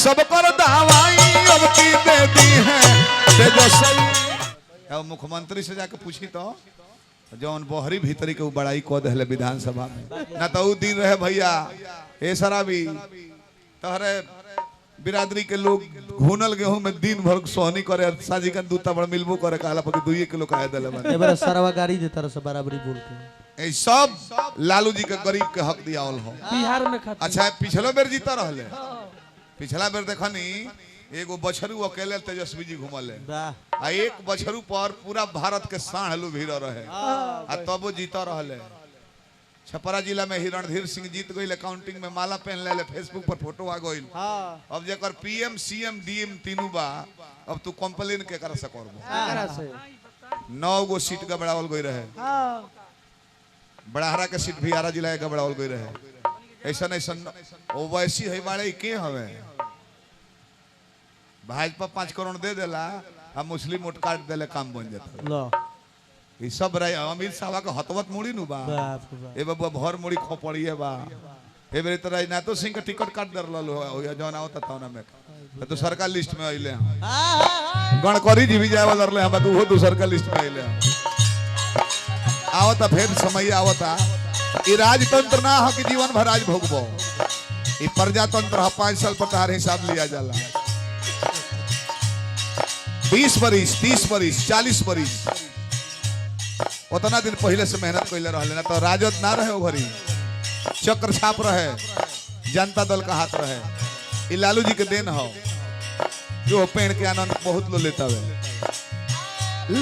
सब कर दवाई अब की दे दी है तेजस्वी। अब मुख्यमंत्री से जाके पूछी तो जौन बहरी भीतरी के बड़ाई कह दिले विधानसभा में ना तो उ दिन रहे भैया ए सारा भी तहरे बिरादरी के लोग घुनल गेहूं में दिन भर सोहनी करे साजी का दूता बड़ मिलबो करे कहला पर 2 किलो कह देले बने एबार सरवा गाड़ी देता रस बराबरी बोल के ए सब लालू जी के गरीब के हक दियावल हो बिहार में खातिर। अच्छा पिछलो बेर जीता रहले पिछला बेर देखनी एगो बछरू अकेले तेजस्वी जी घुमले आ एक बछरू पर पूरा भारत के 60 लोग भीड़ रहे आ तब वो जीता रहले। छपरा जिला में हिरणधीर सिंह जीत गई काउंटिंग में माला पहन ले फेसबुक पर फोटो आ गई। अब जेकर पीएम सीएम डीएम तीनों बा अब तू कंप्लेन के कर सकबो 9 गो सीट गबड़ावल गई रहे बड़ाहरा के सीट भी आरा जिला के गबड़ावल गई रहे ऐसा ओवैसी है बाड़े के हवे भाजपा 5 करोड़ दे देला आ मुस्लिम वोट काट देले काम बन जाता लो ई सब अमित शाह का हतवत मुड़ी नु बा ए बाबू भर मुड़ी खोपड़िए बा ए बेरे तरह ना तो सिंह का टिकट काट दर लो हो जौन आवत था में तो सरकार लिस्ट में आइले गणकरी जी भी जाए वाला रहे हम तो वो दूसर का लिस्ट में आइले आवता फिर समय आवता ई राजतंत्र ना हो कि जीवन भर राज भोगबो ई प्रजातंत्र है 5 साल पर तार हिसाब लिया जाला 20 बरिस 30 बरिस 40 बरिस उतना दिन पहले से मेहनत कैले रहले ना तो राजद ना रहे भरी चक्र छाप रहे जनता दल का हाथ रहे ई लालू जी के देन हो जो पेड़ के आनंद बहुत लो लेता है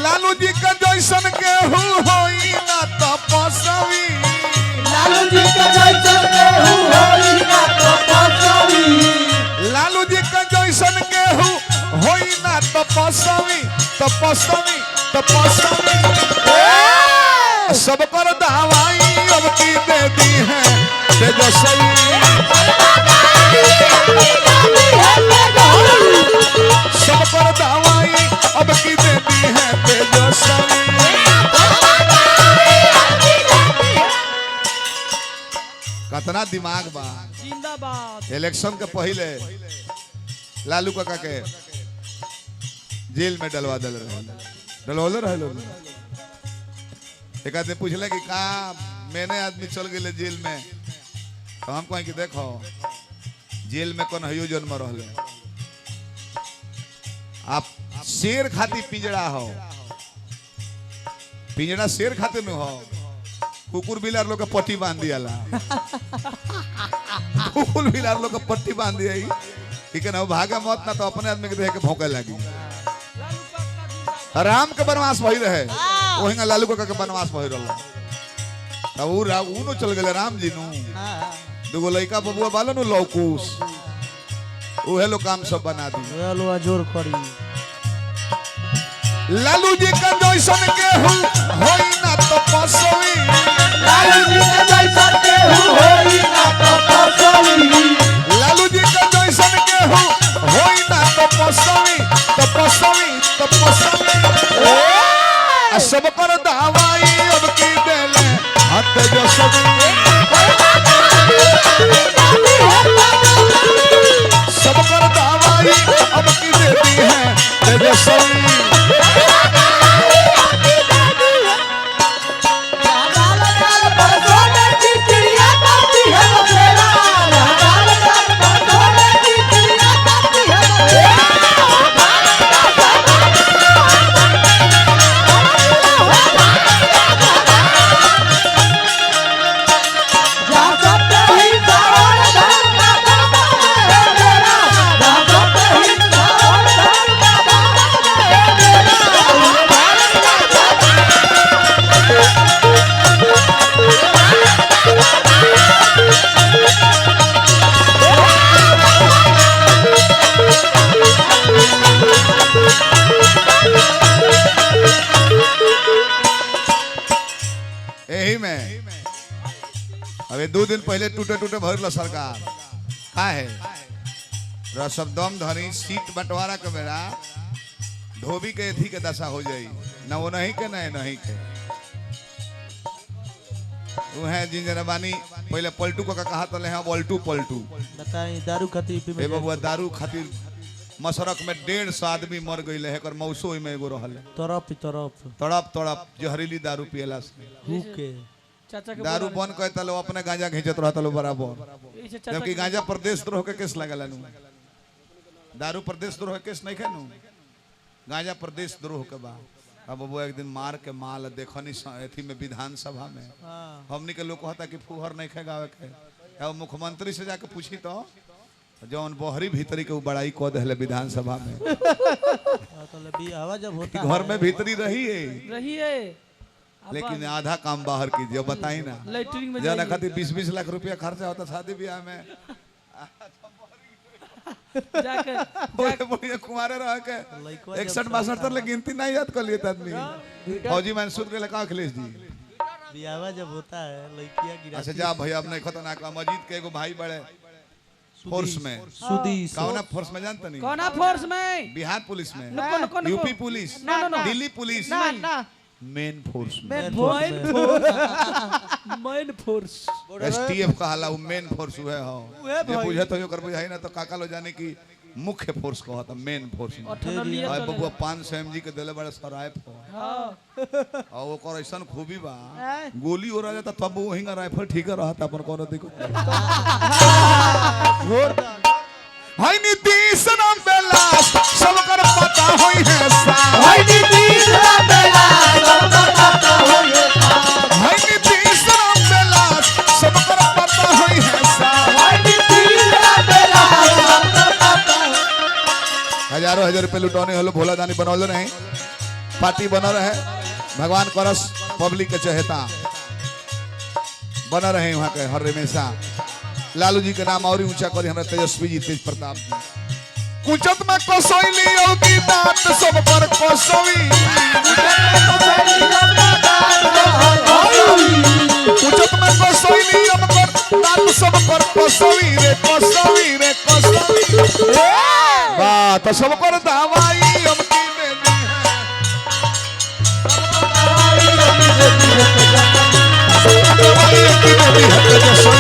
लालू जी का जैसन के होई ना तपस्वी लालू जी का जैसन के होई ना तपस्वी लालू जी का जैसन के होई ना तपस्वी तपस्वी तपस्वी सब कर दवाई अब की दे दी है तेजस्वी सब कर दवाई अब की दे दी है तेजस्वी। कितना दिमाग बा जिंदाबाद। इलेक्शन के पहले लालू काका के जेल में डलवा डलवले रहे लोग एक आदमी पूछले कि का मैंने आदमी चल गए जेल में तो हम कहें कि देखो जेल में कौन हयो जन्म रहले आप शेर खाती पिंजड़ा हो पिंजड़ा शेर खाते न हो कुकुर बिलार लोग के पट्टी बांध दियाला कुकुर बिलार लोग के पट्टी बांध दिया ठीक है ना भागा मत ना तो अपने आदमी के देख के भौंके लगी राम के वनवास भई रहे वही लालू काका के वनवास भई रहल तब उ नो चल गए राम जी नु दुगो लइका बबुआ बालो नु लौकुश उहे लो काम सब बना दी लो जोर करी लालू जी का जैसन के होई ना तपस्वी लालू जी का जैसन के होई ना तपस्वी लालू जी का जैसन के होई ना तपस्वी तपस्वी तपस्वी सब कर दवाई अब की देले हाथ जो सब सब कर दवाई अब की देती है तेजस्वी। यही में अबे 2 दिन पहले टूटे टूटे भरल सरकार का है रसम धरी सीट बंटवारा के बेरा धोबी के एथी के दशा हो जाई ना वो नहीं के ना नहीं के वो है जिन बानी पहले पलटू को कहा तले हैं पलटू पलटू बताई दारू खातिर यूपी में ए बबुआ दारू खातिर मसरक में 150 आदमी मर गई है कर मौसो में एगो रहल है तरफ तरफ तड़प तड़प जहरीली दारू पियला से हुके चाचा के दारू बंद कर तलो अपने गांजा खींचत रहता लो बराबर इसे चाचा जबकि गांजा प्रदेश द्रोह के केस लगल नु दारू प्रदेश द्रोह के केस नहीं खेनु गांजा प्रदेश द्रोह के बा अब वो एक दिन मार के माल देखनी एथी में विधानसभा में हां हमनी के लोग कहता कि फुहर नहीं खे गावे के अब मुख्यमंत्री से जाके पूछी तो जौन बहरी भीतरी के बड़ाई कह दे विधानसभा में तो लबी हवा जब होता घर में भीतरी रही है रही है लेकिन आधा काम बाहर कीजिए बताई ना लेटरिन में जना खातिर 20-20 लाख रुपया खर्चा होता शादी ब्याह में जाके बोले बोले कुमारे रह के 61-62 तक ले गिनती नहीं याद कर लिए आदमी फौजी मंसूर के लगा अखिलेश जी बियाह जब होता है लड़कियां गिरा अच्छा जा भैया अब नहीं खतरनाक मजीद के एगो भाई बड़े फोर्स में सुदीस कौन फोर्स में जानते नहीं कौन फोर्स में बिहार पुलिस में नको यूपी पुलिस ना। दिल्ली पुलिस ना मेन फोर्स में मेन फोर्स एसटीएफ कहाला वो मेन फोर्स है हो ये बुझे तो कर बुझाई ना तो काका लो जाने की मुख्य फोर्स कहता मेन फोर्स में और बबुआ 500 mg के देले बड़े सराइफ हो और वो कर ऐसा खूबी बा गोली हो रहा जाता तब वो हिंगा राइफल ठीक रहता अपन कोनो देखो हाय नीतीश राम बेलास सब कर पता होई है सा हाय नीतीश राम बेलास सब पता होई है सा हाय नीतीश राम बेलास सब कर पता होई है सा हाय नीतीश राम बेलास सब पता हजारों हजार रुपए लुटौने हलो भोला दानी बनौले रहे पार्टी बना रहे भगवान करस पब्लिक के चहेता बना रहे वहाँ के हर हमेशा लालू जी के नाम और ऊंचा करी हमरा तेजस्वी जी तेज प्रताप जी कुचत में कोसोइली और की बात सब पर कोसोई कुचत में कोसोइली और कर बात सब पर कोसोई रे कोसोई बात सब पर दवाई हम की देनी है दवाई हम की देनी है